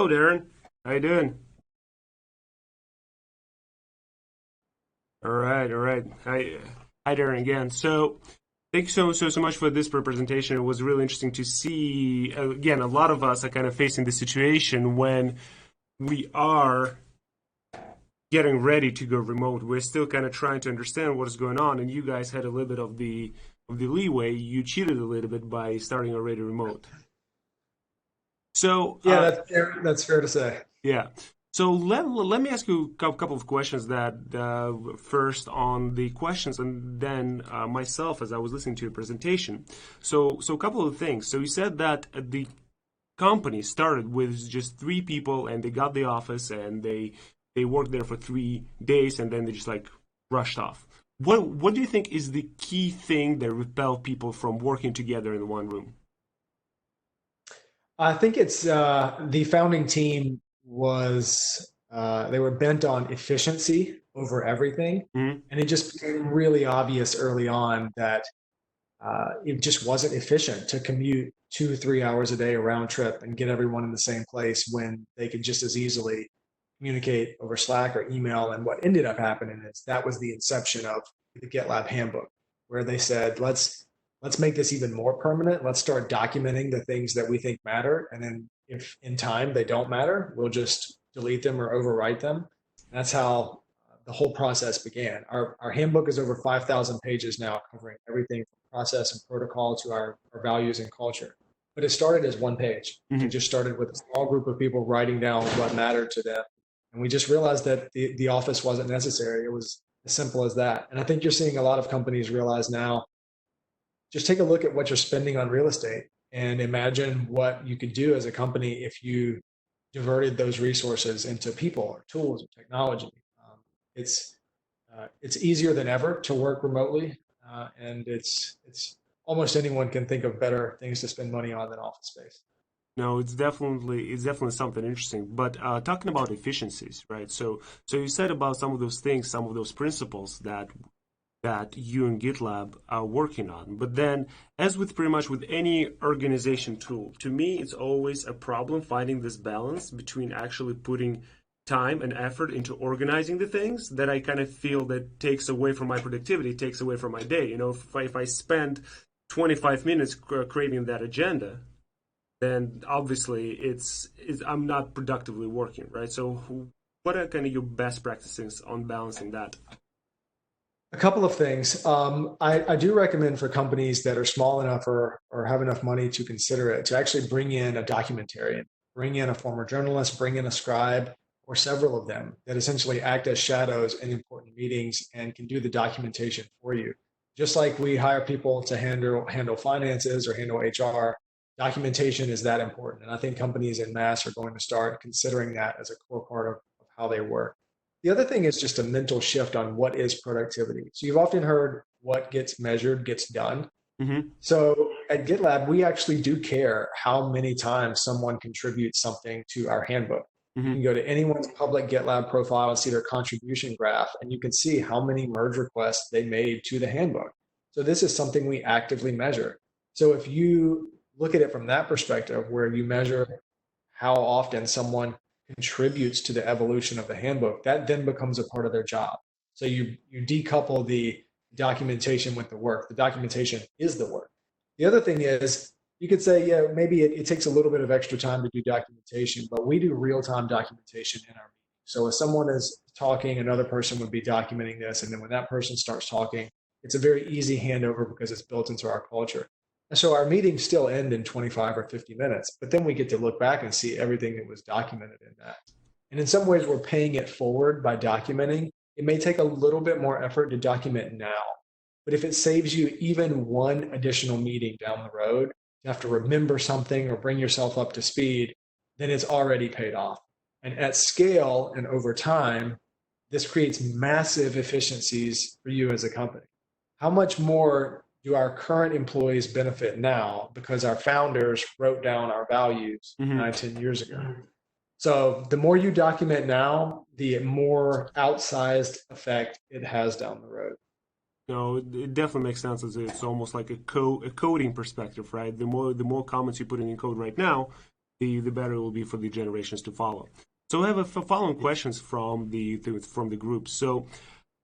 Hello, Darren. How you doing? All right, all right. Hi, Darren again. So, thank you so much for this presentation. It was really interesting to see. Again, a lot of us are kind of facing the situation when we are getting ready to go remote. We're still kind of trying to understand what is going on, and you guys had a little bit of the leeway. You cheated a little bit by starting already remote. So, Yeah, that's fair to say. yeah. So let me ask you a couple of questions that first on the questions and then myself as I was listening to your presentation. So a couple of things. So you said that the company started with just three people and they got the office and they worked there for 3 days and then they just like rushed off. What do you think is the key thing that repelled people from working together in one room? I think it's the founding team was they were bent on efficiency over everything, Hmm. and it just became really obvious early on that it just wasn't efficient to commute 2, 3 hours a day a round trip and get everyone in the same place when they could just as easily communicate over Slack or email. And what ended up happening is that was the inception of the GitLab handbook, where they said, let's make this even more permanent. Let's start documenting the things that we think matter. And then if in time they don't matter, we'll just delete them or overwrite them. That's how the whole process began. Our handbook is over 5,000 pages now, covering everything from process and protocol to our values and culture. But it started as one page. It Hmm. just started with a small group of people writing down what mattered to them. And we just realized that the office wasn't necessary. It was as simple as that. And I think you're seeing a lot of companies realize now, just take a look at what you're spending on real estate and imagine what you could do as a company if you diverted those resources into people or tools or technology. It's it's easier than ever to work remotely, and it's almost anyone can think of better things to spend money on than office space. No, it's definitely something interesting. But talking about efficiencies, right? So you said about some of those things, some of those principles that you and GitLab are working on. But then, as with pretty much with any organization tool, to me, it's always a problem finding this balance between actually putting time and effort into organizing the things that I kind of feel that takes away from my productivity, takes away from my day. You know, if I spend 25 minutes creating that agenda, then obviously I'm not productively working, right? So what are kind of your best practices on balancing that? A couple of things. I do recommend for companies that are small enough or have enough money to consider it to actually bring in a documentarian, bring in a former journalist, bring in a scribe, or several of them that essentially act as shadows in important meetings and can do the documentation for you. Just like we hire people to handle finances or handle HR, documentation is that important. And I think companies in mass are going to start considering that as a core part of how they work. The other thing is just a mental shift on what is productivity. So you've often heard what gets measured gets done. Hmm. So at GitLab, we actually do care how many times someone contributes something to our handbook. You can Hmm. go to anyone's public GitLab profile and see their contribution graph, and you can see how many merge requests they made to the handbook. So this is something we actively measure. So if you look at it from that perspective, where you measure how often someone contributes to the evolution of the handbook, that then becomes a part of their job. So you decouple the documentation with the work. The documentation is the work. The other thing is you could say, yeah, maybe it takes a little bit of extra time to do documentation, but we do real-time documentation in our meeting. So if someone is talking, another person would be documenting this, and then when that person starts talking, it's a very easy handover because it's built into our culture. And so our meetings still end in 25 or 50 minutes, but then we get to look back and see everything that was documented in that. And in some ways, we're paying it forward by documenting. It may take a little bit more effort to document now, but if it saves you even one additional meeting down the road, you have to remember something or bring yourself up to speed, then it's already paid off. And at scale and over time, this creates massive efficiencies for you as a company. How much more do our current employees benefit now because our founders wrote down our values Hmm. 9, 10 years ago? So the more you document now, the more outsized effect it has down the road. No, it definitely makes sense. It's almost like a coding perspective, right? The more comments you put in your code right now, the better it will be for the generations to follow. So I have a following questions from the group. So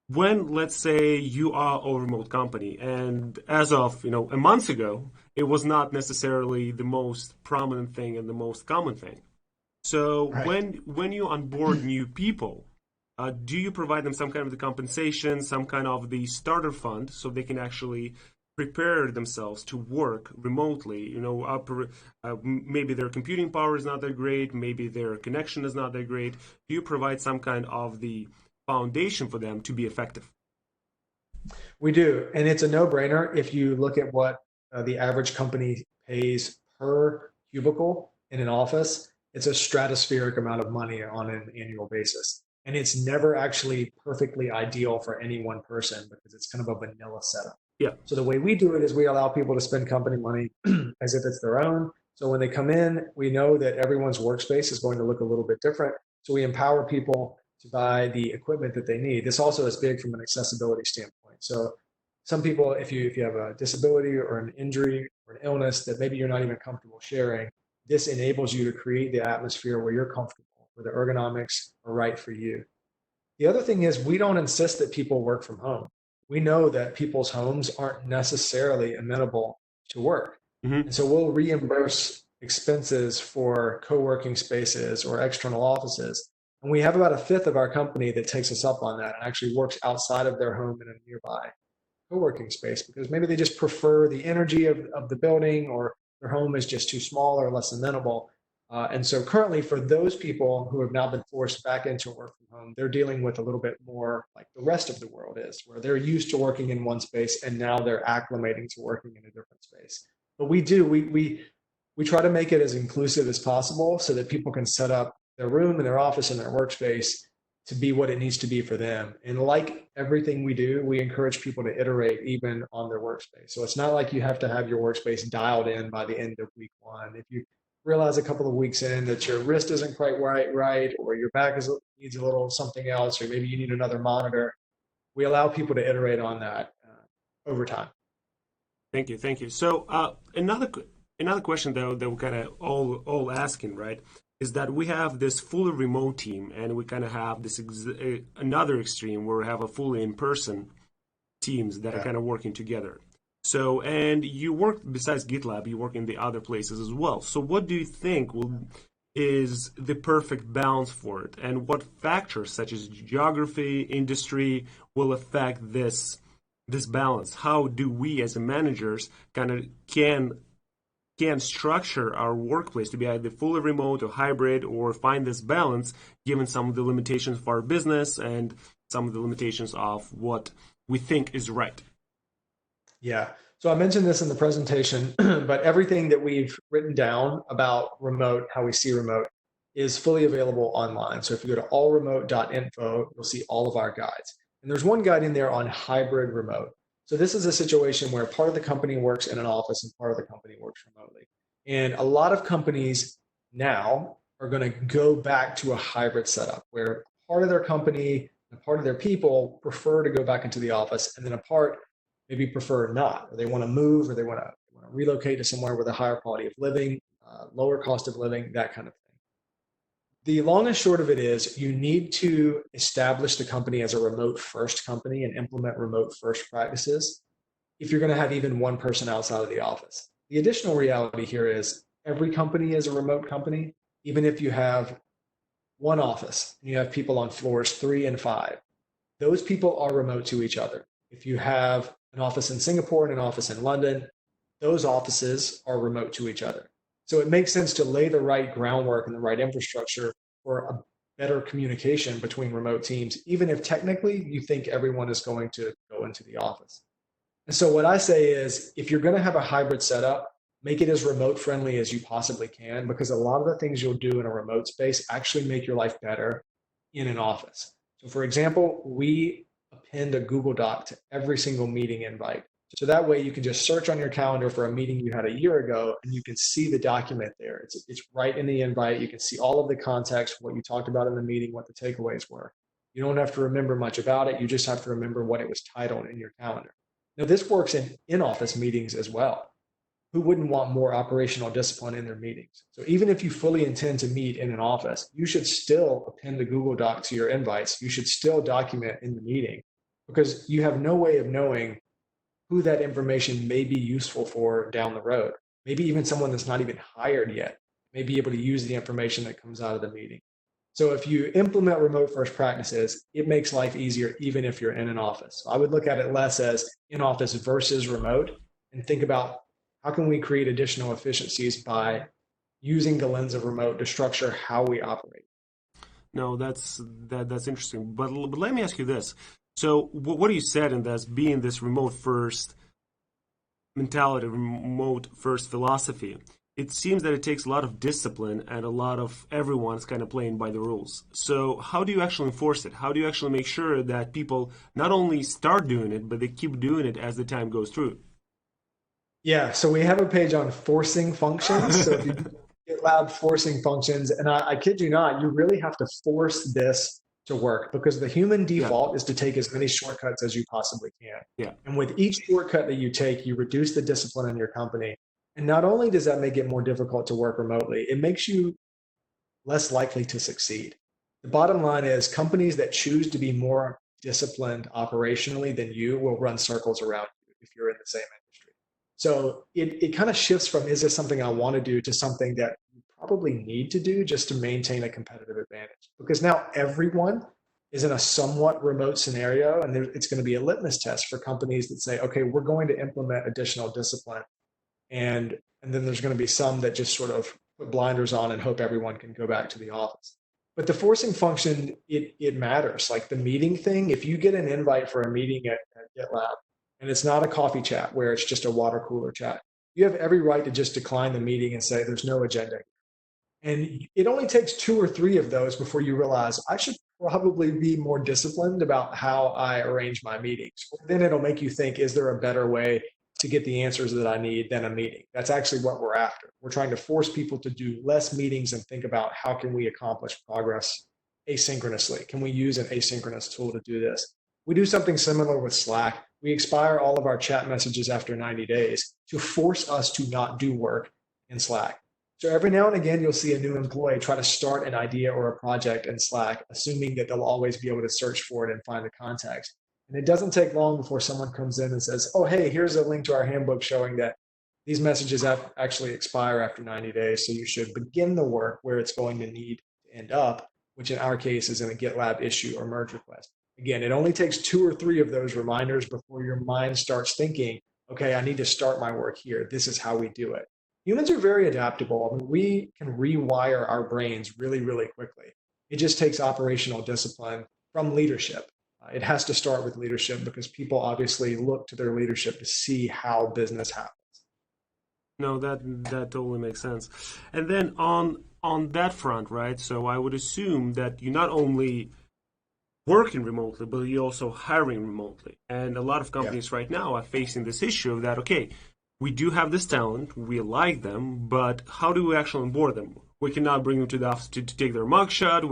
when, let's say, you are a remote company, and as of a month ago, it was not necessarily the most prominent thing and the most common thing. So Right. when you onboard new people, do you provide them some kind of the compensation, some kind of the starter fund, so they can actually prepare themselves to work remotely? Maybe their computing power is not that great, maybe their connection is not that great. Do you provide some kind of the foundation for them to be effective? We do, and it's a no-brainer if you look at what the average company pays per cubicle in an office. It's a stratospheric amount of money on an annual basis, and it's never actually perfectly ideal for any one person because it's kind of a vanilla setup. Yeah. So the way we do it is we allow people to spend company money as if it's their own. So when they come in, we know that everyone's workspace is going to look a little bit different. So we empower people to buy the equipment that they need. This also is big from an accessibility standpoint. So some people, if you have a disability or an injury or an illness that maybe you're not even comfortable sharing, this enables you to create the atmosphere where you're comfortable, where the ergonomics are right for you. The other thing is we don't insist that people work from home. We know that people's homes aren't necessarily amenable to work. Mm-hmm. And so we'll reimburse expenses for co-working spaces or external offices. And we have about a fifth of our company that takes us up on that and actually works outside of their home in a nearby co-working space because maybe they just prefer the energy of the building or their home is just too small or less amenable. And so currently for those people who have now been forced back into work from home, they're dealing with a little bit more like the rest of the world is, where they're used to working in one space and now they're acclimating to working in a different space. But we try to make it as inclusive as possible so that people can set up their room and their office and their workspace to be what it needs to be for them. And like everything we do, we encourage people to iterate even on their workspace. So it's not like you have to have your workspace dialed in by the end of week one. If you realize a couple of weeks in that your wrist isn't quite right, or your back needs a little something else, or maybe you need another monitor, we allow people to iterate on that over time. Thank you. So another question though that we're kind of all asking, right, is that we have this fully remote team, and we kind of have this another extreme where we have a fully in person teams that are kind of working together. So, and you work besides GitLab, you work in the other places as well. So, what do you think is the perfect balance for it, and what factors such as geography, industry will affect this balance? How do we as managers kind of can structure our workplace to be either fully remote or hybrid, or find this balance given some of the limitations of our business and some of the limitations of what we think is right? Yeah. So I mentioned this in the presentation, but everything that we've written down about remote, how we see remote, is fully available online. So if you go to allremote.info, you'll see all of our guides. And there's one guide in there on hybrid remote. So this is a situation where part of the company works in an office and part of the company works remotely. And a lot of companies now are going to go back to a hybrid setup where part of their company and part of their people prefer to go back into the office, and then a part maybe prefer not, or they want to move, or they want to relocate to somewhere with a higher quality of living, lower cost of living, that kind of thing. The long and short of it is you need to establish the company as a remote first company and implement remote first practices if you're going to have even one person outside of the office. The additional reality here is every company is a remote company, even if you have one office and you have people on floors 3 and 5. Those people are remote to each other. If you have an office in Singapore and an office in London, those offices are remote to each other. So it makes sense to lay the right groundwork and the right infrastructure for a better communication between remote teams, even if technically you think everyone is going to go into the office. And so what I say is, if you're going to have a hybrid setup, make it as remote friendly as you possibly can, because a lot of the things you'll do in a remote space actually make your life better in an office. So for example, we append a Google Doc to every single meeting invite. So that way you can just search on your calendar for a meeting you had a year ago and you can see the document there. It's right in the invite. You can see all of the context, what you talked about in the meeting, what the takeaways were. You don't have to remember much about it. You just have to remember what it was titled in your calendar. Now this works in in-office meetings as well. who wouldn't want more operational discipline in their meetings? So even if you fully intend to meet in an office, you should still append the Google Doc to your invites. You should still document in the meeting, because you have no way of knowing who that information may be useful for down the road. Maybe even someone that's not even hired yet may be able to use the information that comes out of the meeting. So if you implement remote first practices, it makes life easier even if you're in an office. So I would look at it less as in office versus remote, and think about how can we create additional efficiencies by using the lens of remote to structure how we operate. No, that's interesting. But let me ask you this. So what you said in this being this remote first mentality, remote first philosophy, it seems that it takes a lot of discipline and a lot of everyone's kind of playing by the rules. So how do you actually enforce it? How do you actually make sure that people not only start doing it, but they keep doing it as the time goes through? Yeah, so we have a page on forcing functions. So if you GitLab forcing functions, and I kid you not, you really have to force this to work, because the human default is to take as many shortcuts as you possibly can. Yeah. And with each shortcut that you take, you reduce the discipline in your company. And not only does that make it more difficult to work remotely, it makes you less likely to succeed. The bottom line is companies that choose to be more disciplined operationally than you will run circles around you if you're in the same industry. So it kind of shifts from, is this something I want to do, to something that you probably need to do just to maintain a competitive advantage. Because now everyone is in a somewhat remote scenario, and it's going to be a litmus test for companies that say, okay, we're going to implement additional discipline. And then there's going to be some that just sort of put blinders on and hope everyone can go back to the office. But the forcing function, it matters. Like the meeting thing, if you get an invite for a meeting at GitLab, and it's not a coffee chat where it's just a water cooler chat, you have every right to just decline the meeting and say there's no agenda. And it only takes 2 or 3 of those before you realize I should probably be more disciplined about how I arrange my meetings. Then it'll make you think, is there a better way to get the answers that I need than a meeting? That's actually what we're after. We're trying to force people to do less meetings and think about how can we accomplish progress asynchronously? Can we use an asynchronous tool to do this? We do something similar with Slack. We expire all of our chat messages after 90 days to force us to not do work in Slack. So every now and again, you'll see a new employee try to start an idea or a project in Slack, assuming that they'll always be able to search for it and find the context. And it doesn't take long before someone comes in and says, oh, hey, here's a link to our handbook showing that these messages actually expire after 90 days. So you should begin the work where it's going to need to end up, which in our case is in a GitLab issue or merge request. Again, it only takes 2 or 3 of those reminders before your mind starts thinking, okay, I need to start my work here. This is how we do it. Humans are very adaptable. I mean, we can rewire our brains really, really quickly. It just takes operational discipline from leadership. It has to start with leadership, because people obviously look to their leadership to see how business happens. No, that totally makes sense. And then on that front, right? So I would assume that you not only working remotely, but you're also hiring remotely. And a lot of companies right now are facing this issue of that, okay, we do have this talent, we like them, but how do we actually onboard them? We cannot bring them to the office to take their mugshot.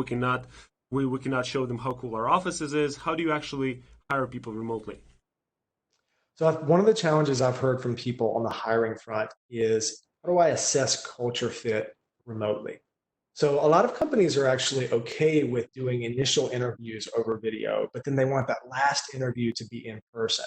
We cannot show them how cool our offices is. How do you actually hire people remotely? So one of the challenges I've heard from people on the hiring front is, how do I assess culture fit remotely? So a lot of companies are actually okay with doing initial interviews over video, but then they want that last interview to be in person.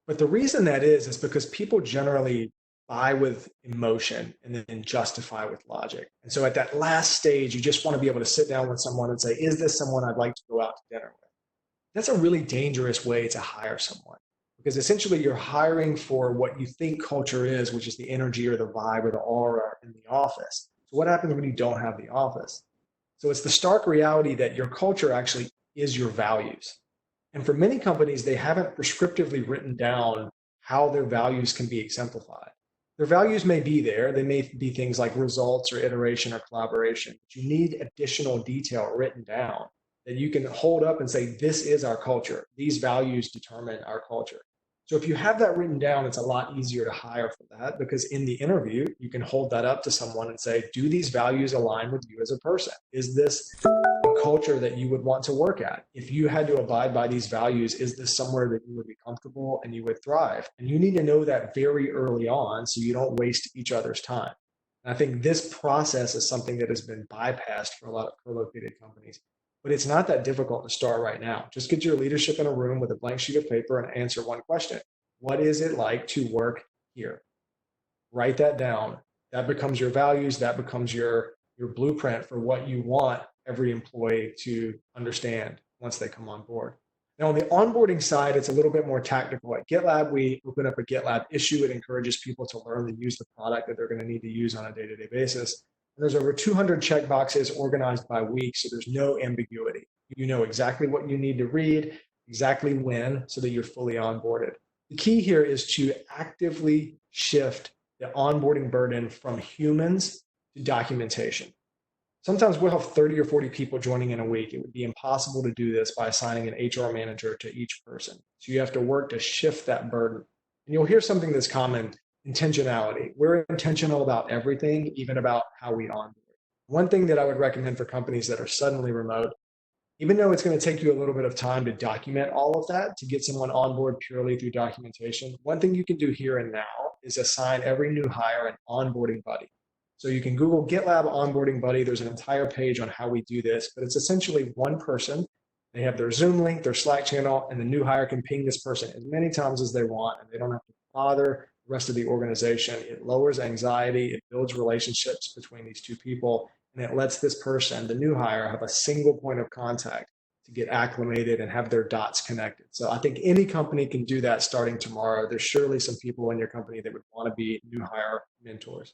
But the reason that is because people generally buy with emotion and then justify with logic. And so at that last stage, you just want to be able to sit down with someone and say, is this someone I'd like to go out to dinner with? That's a really dangerous way to hire someone, because essentially you're hiring for what you think culture is, which is the energy or the vibe or the aura in the office. So what happens when you don't have the office? So it's the stark reality that your culture actually is your values. And for many companies, they haven't prescriptively written down how their values can be exemplified. Their values may be there. They may be things like results or iteration or collaboration, but you need additional detail written down that you can hold up and say, this is our culture. These values determine our culture. So if you have that written down, it's a lot easier to hire for that, because in the interview, you can hold that up to someone and say, do these values align with you as a person? Is this a culture that you would want to work at? If you had to abide by these values, is this somewhere that you would be comfortable and you would thrive? And you need to know that very early on so you don't waste each other's time. And I think this process is something that has been bypassed for a lot of co-located companies. But it's not that difficult to start right now. Just get your leadership in a room with a blank sheet of paper and answer one question. What is it like to work here? Write that down. That becomes your values. That becomes your blueprint for what you want every employee to understand once they come on board. Now, on the onboarding side, it's a little bit more tactical. At GitLab, we open up a GitLab issue. It encourages people to learn and use the product that they're going to need to use on a day-to-day basis. And there's over 200 checkboxes organized by week, so there's no ambiguity. You know exactly what you need to read, exactly when, so that you're fully onboarded. The key here is to actively shift the onboarding burden from humans to documentation. Sometimes we'll have 30 or 40 people joining in a week. It would be impossible to do this by assigning an HR manager to each person. So you have to work to shift that burden. And you'll hear something that's common, intentionality. We're intentional about everything, even about how we onboard. One thing that I would recommend for companies that are suddenly remote, even though it's going to take you a little bit of time to document all of that, to get someone on board purely through documentation, one thing you can do here and now is assign every new hire an onboarding buddy. So you can Google GitLab onboarding buddy. There's an entire page on how we do this, but it's essentially one person. They have their Zoom link, their Slack channel, and the new hire can ping this person as many times as they want, and they don't have to bother the rest of the organization. It lowers anxiety. It builds relationships between these two people, and it lets this person, the new hire, have a single point of contact to get acclimated and have their dots connected. So I think any company can do that starting tomorrow. There's surely some people in your company that would want to be new hire mentors.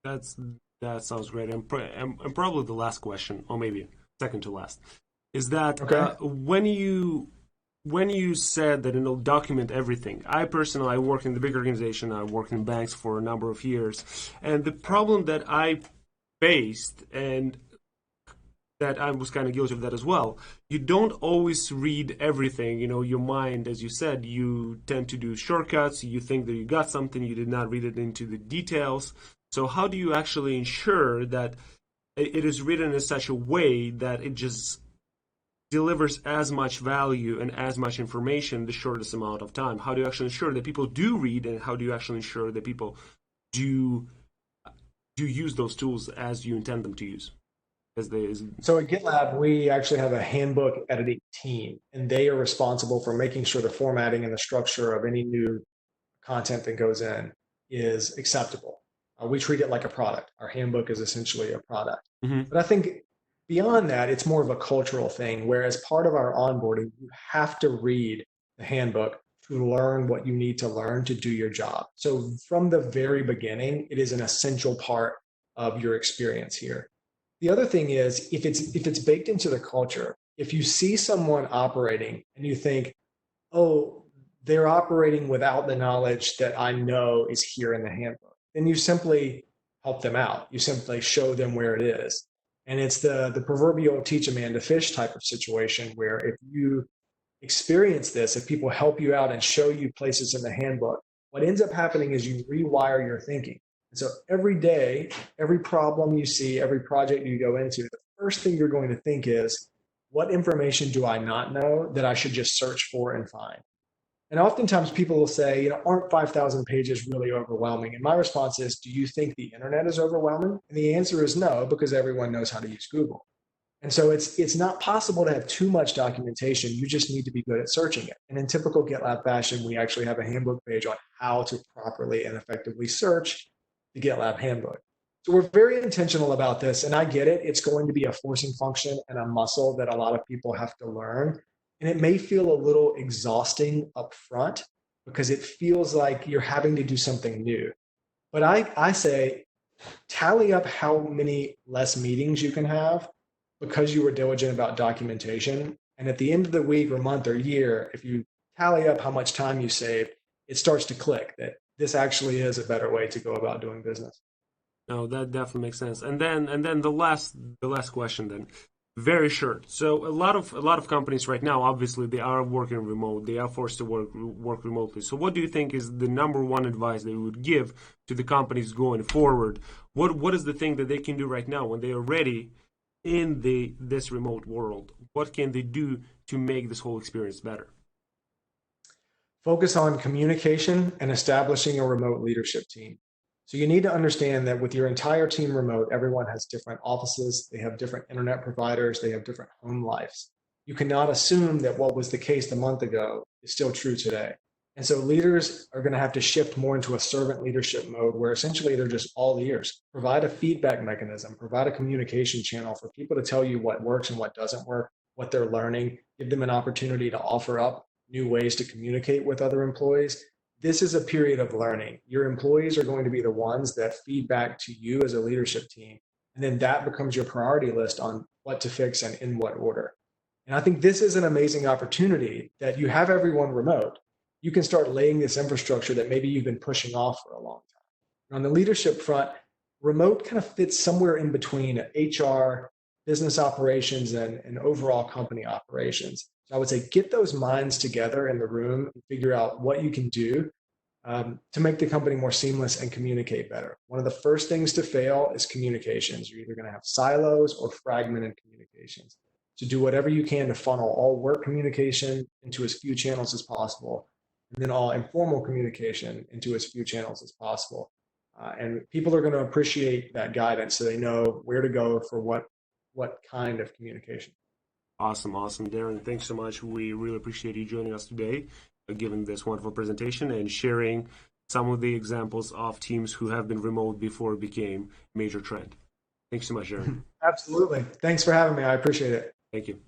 That sounds great. And probably the last question, or maybe second to last, is that when you said that document everything. I personally work in the big organization. I worked in banks for a number of years, and the problem that I faced, and that I was kind of guilty of that as well. You don't always read everything. Your mind, as you said, you tend to do shortcuts. You think that you got something, you did not read it into the details. So how do you actually ensure that it is written in such a way that it just delivers as much value and as much information in the shortest amount of time? How do you actually ensure that people do read, and how do you actually ensure that people do use those tools as you intend them to use? So at GitLab, we actually have a handbook editing team, and they are responsible for making sure the formatting and the structure of any new content that goes in is acceptable. We treat it like a product. Our handbook is essentially a product. Mm-hmm. But I think beyond that, it's more of a cultural thing, where as part of our onboarding, you have to read the handbook to learn what you need to learn to do your job. So from the very beginning, it is an essential part of your experience here. The other thing is, if it's baked into the culture, if you see someone operating and you think, oh, they're operating without the knowledge that I know is here in the handbook, then you simply help them out. You simply show them where it is. And it's the proverbial teach a man to fish type of situation, where if you experience this, if people help you out and show you places in the handbook, what ends up happening is you rewire your thinking. And so every day, every problem you see, every project you go into, the first thing you're going to think is, what information do I not know that I should just search for and find? And oftentimes people will say, aren't 5,000 pages really overwhelming? And my response is, do you think the internet is overwhelming? And the answer is no, because everyone knows how to use Google. And so it's not possible to have too much documentation. You just need to be good at searching it. And in typical GitLab fashion, we actually have a handbook page on how to properly and effectively search the GitLab handbook. So we're very intentional about this, and I get it. It's going to be a forcing function and a muscle that a lot of people have to learn. And it may feel a little exhausting up front because it feels like you're having to do something new. But I say, tally up how many less meetings you can have because you were diligent about documentation. And at the end of the week or month or year, if you tally up how much time you saved, it starts to click that this actually is a better way to go about doing business. No, that definitely makes sense. And then the last question then, very short. So a lot of companies right now, obviously, they are working remote. They are forced to work remotely. So what do you think is the number one advice that you would give to the companies going forward? What is the thing that they can do right now when they are ready in this remote world, what can they do to make this whole experience better? Focus on communication and establishing a remote leadership team. So you need to understand that with your entire team remote, everyone has different offices, they have different internet providers, they have different home lives. You cannot assume that what was the case a month ago is still true today. And so leaders are going to have to shift more into a servant leadership mode where essentially they're just all ears. Provide a feedback mechanism, provide a communication channel for people to tell you what works and what doesn't work, what they're learning, give them an opportunity to offer up new ways to communicate with other employees. This is a period of learning. Your employees are going to be the ones that feed back to you as a leadership team. And then that becomes your priority list on what to fix and in what order. And I think this is an amazing opportunity that you have everyone remote. You can start laying this infrastructure that maybe you've been pushing off for a long time. And on the leadership front, remote kind of fits somewhere in between HR, business operations, and overall company operations. So I would say get those minds together in the room and figure out what you can do to make the company more seamless and communicate better. One of the first things to fail is communications. You're either going to have silos or fragmented communications. So do whatever you can to funnel all work communication into as few channels as possible, and then all informal communication into as few channels as possible. And people are going to appreciate that guidance so they know where to go for what kind of communication. Awesome, Darren. Thanks so much. We really appreciate you joining us today, giving this wonderful presentation and sharing some of the examples of teams who have been remote before it became a major trend. Thanks so much, Darren. Absolutely. Thanks for having me. I appreciate it. Thank you.